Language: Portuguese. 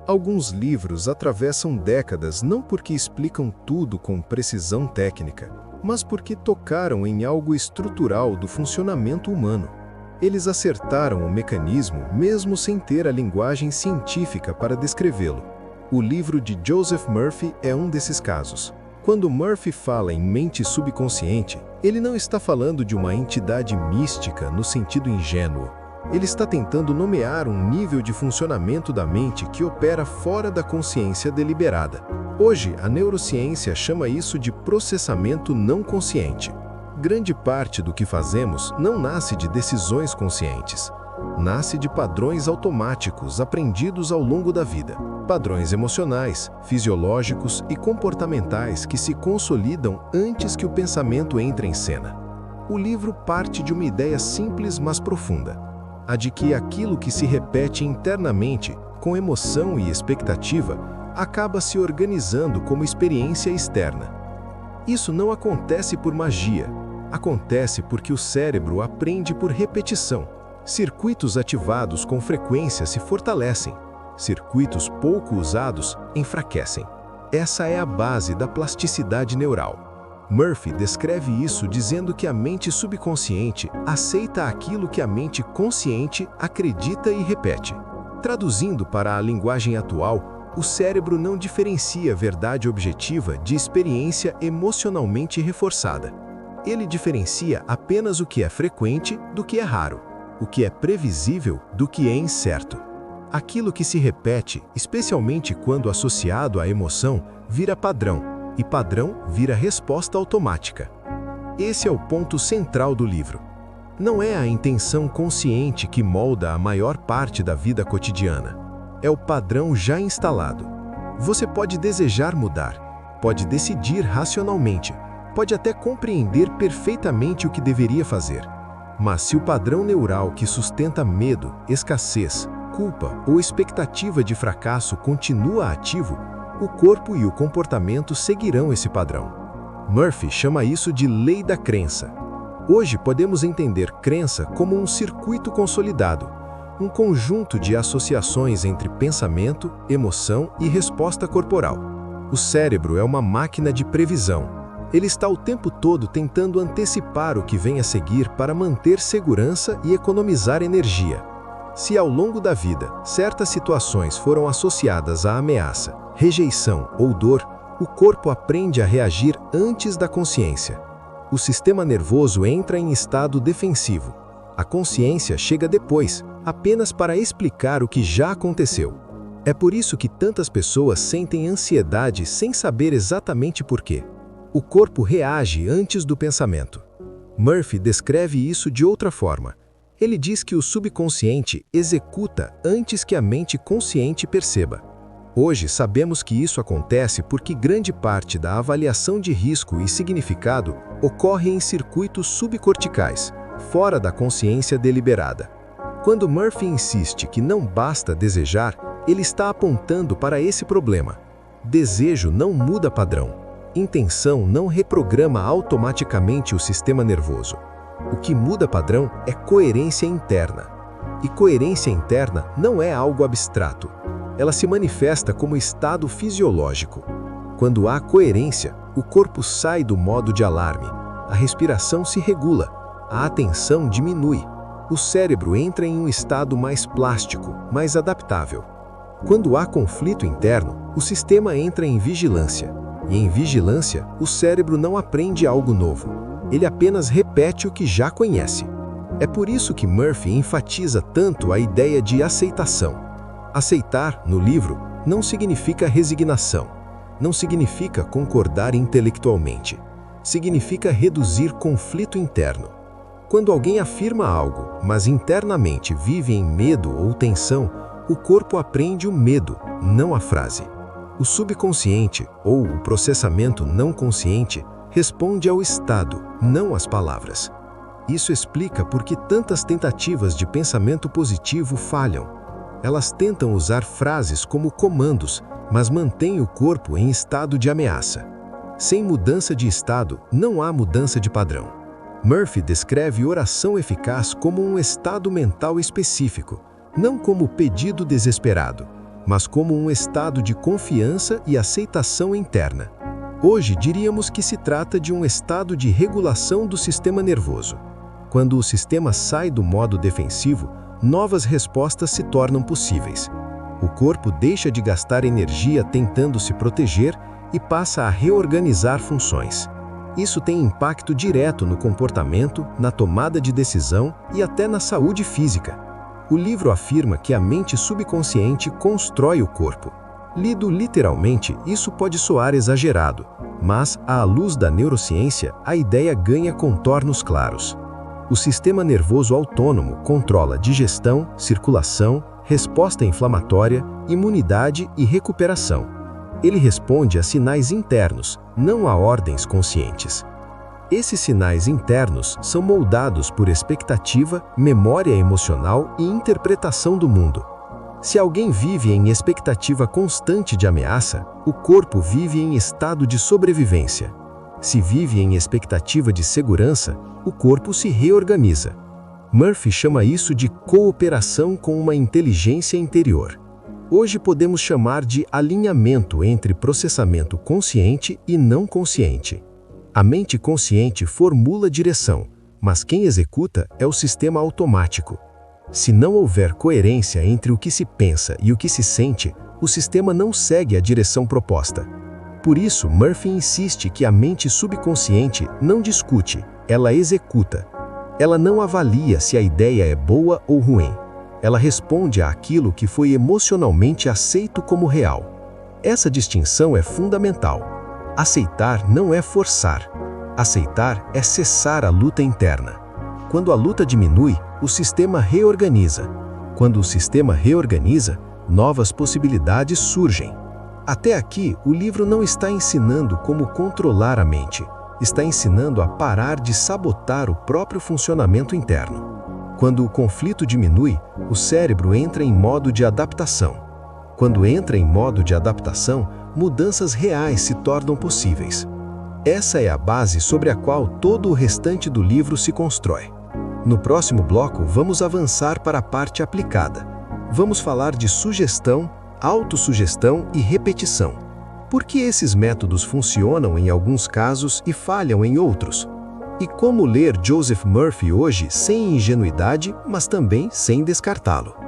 Alguns livros atravessam décadas não porque explicam tudo com precisão técnica, mas porque tocaram em algo estrutural do funcionamento humano. Eles acertaram o mecanismo mesmo sem ter a linguagem científica para descrevê-lo. O livro de Joseph Murphy é um desses casos. Quando Murphy fala em mente subconsciente, ele não está falando de uma entidade mística no sentido ingênuo. Ele está tentando nomear um nível de funcionamento da mente que opera fora da consciência deliberada. Hoje, a neurociência chama isso de processamento não consciente. Grande parte do que fazemos não nasce de decisões conscientes. Nasce de padrões automáticos aprendidos ao longo da vida. Padrões emocionais, fisiológicos e comportamentais que se consolidam antes que o pensamento entre em cena. O livro parte de uma ideia simples, mas profunda. A de que aquilo que se repete internamente, com emoção e expectativa, acaba se organizando como experiência externa. Isso não acontece por magia. Acontece porque o cérebro aprende por repetição. Circuitos ativados com frequência se fortalecem. Circuitos pouco usados enfraquecem. Essa é a base da plasticidade neural. Murphy descreve isso dizendo que a mente subconsciente aceita aquilo que a mente consciente acredita e repete. Traduzindo para a linguagem atual, o cérebro não diferencia verdade objetiva de experiência emocionalmente reforçada. Ele diferencia apenas o que é frequente do que é raro, o que é previsível do que é incerto. Aquilo que se repete, especialmente quando associado à emoção, vira padrão, e padrão vira resposta automática. Esse é o ponto central do livro. Não é a intenção consciente que molda a maior parte da vida cotidiana. É o padrão já instalado. Você pode desejar mudar, pode decidir racionalmente, pode até compreender perfeitamente o que deveria fazer. Mas se o padrão neural que sustenta medo, escassez, culpa ou expectativa de fracasso continua ativo, o corpo e o comportamento seguirão esse padrão. Murphy chama isso de lei da crença. Hoje podemos entender crença como um circuito consolidado, um conjunto de associações entre pensamento, emoção e resposta corporal. O cérebro é uma máquina de previsão. Ele está o tempo todo tentando antecipar o que vem a seguir para manter segurança e economizar energia. Se ao longo da vida, certas situações foram associadas à ameaça, rejeição ou dor, o corpo aprende a reagir antes da consciência. O sistema nervoso entra em estado defensivo. A consciência chega depois, apenas para explicar o que já aconteceu. É por isso que tantas pessoas sentem ansiedade sem saber exatamente por quê. O corpo reage antes do pensamento. Murphy descreve isso de outra forma. Ele diz que o subconsciente executa antes que a mente consciente perceba. Hoje sabemos que isso acontece porque grande parte da avaliação de risco e significado ocorre em circuitos subcorticais, fora da consciência deliberada. Quando Murphy insiste que não basta desejar, ele está apontando para esse problema. Desejo não muda padrão. Intenção não reprograma automaticamente o sistema nervoso. O que muda padrão é coerência interna. E coerência interna não é algo abstrato. Ela se manifesta como estado fisiológico. Quando há coerência, o corpo sai do modo de alarme, a respiração se regula, a atenção diminui, o cérebro entra em um estado mais plástico, mais adaptável. Quando há conflito interno, o sistema entra em vigilância. E em vigilância, o cérebro não aprende algo novo. Ele apenas repete o que já conhece. É por isso que Murphy enfatiza tanto a ideia de aceitação. Aceitar, no livro, não significa resignação. Não significa concordar intelectualmente. Significa reduzir conflito interno. Quando alguém afirma algo, mas internamente vive em medo ou tensão, o corpo aprende o medo, não a frase. O subconsciente, ou o processamento não consciente, responde ao estado, não às palavras. Isso explica por que tantas tentativas de pensamento positivo falham. Elas tentam usar frases como comandos, mas mantêm o corpo em estado de ameaça. Sem mudança de estado, não há mudança de padrão. Murphy descreve oração eficaz como um estado mental específico, não como pedido desesperado, mas como um estado de confiança e aceitação interna. Hoje diríamos que se trata de um estado de regulação do sistema nervoso. Quando o sistema sai do modo defensivo, novas respostas se tornam possíveis. O corpo deixa de gastar energia tentando se proteger e passa a reorganizar funções. Isso tem impacto direto no comportamento, na tomada de decisão e até na saúde física. O livro afirma que a mente subconsciente constrói o corpo. Lido literalmente, isso pode soar exagerado, mas, à luz da neurociência, a ideia ganha contornos claros. O sistema nervoso autônomo controla digestão, circulação, resposta inflamatória, imunidade e recuperação. Ele responde a sinais internos, não a ordens conscientes. Esses sinais internos são moldados por expectativa, memória emocional e interpretação do mundo. Se alguém vive em expectativa constante de ameaça, o corpo vive em estado de sobrevivência. Se vive em expectativa de segurança, o corpo se reorganiza. Murphy chama isso de cooperação com uma inteligência interior. Hoje podemos chamar de alinhamento entre processamento consciente e não consciente. A mente consciente formula direção, mas quem executa é o sistema automático. Se não houver coerência entre o que se pensa e o que se sente, o sistema não segue a direção proposta. Por isso, Murphy insiste que a mente subconsciente não discute, ela executa. Ela não avalia se a ideia é boa ou ruim. Ela responde àquilo que foi emocionalmente aceito como real. Essa distinção é fundamental. Aceitar não é forçar. Aceitar é cessar a luta interna. Quando a luta diminui, o sistema reorganiza. Quando o sistema reorganiza, novas possibilidades surgem. Até aqui, o livro não está ensinando como controlar a mente. Está ensinando a parar de sabotar o próprio funcionamento interno. Quando o conflito diminui, o cérebro entra em modo de adaptação. Quando entra em modo de adaptação, mudanças reais se tornam possíveis. Essa é a base sobre a qual todo o restante do livro se constrói. No próximo bloco, vamos avançar para a parte aplicada. Vamos falar de sugestão, autossugestão e repetição. Por que esses métodos funcionam em alguns casos e falham em outros? E como ler Joseph Murphy hoje sem ingenuidade, mas também sem descartá-lo?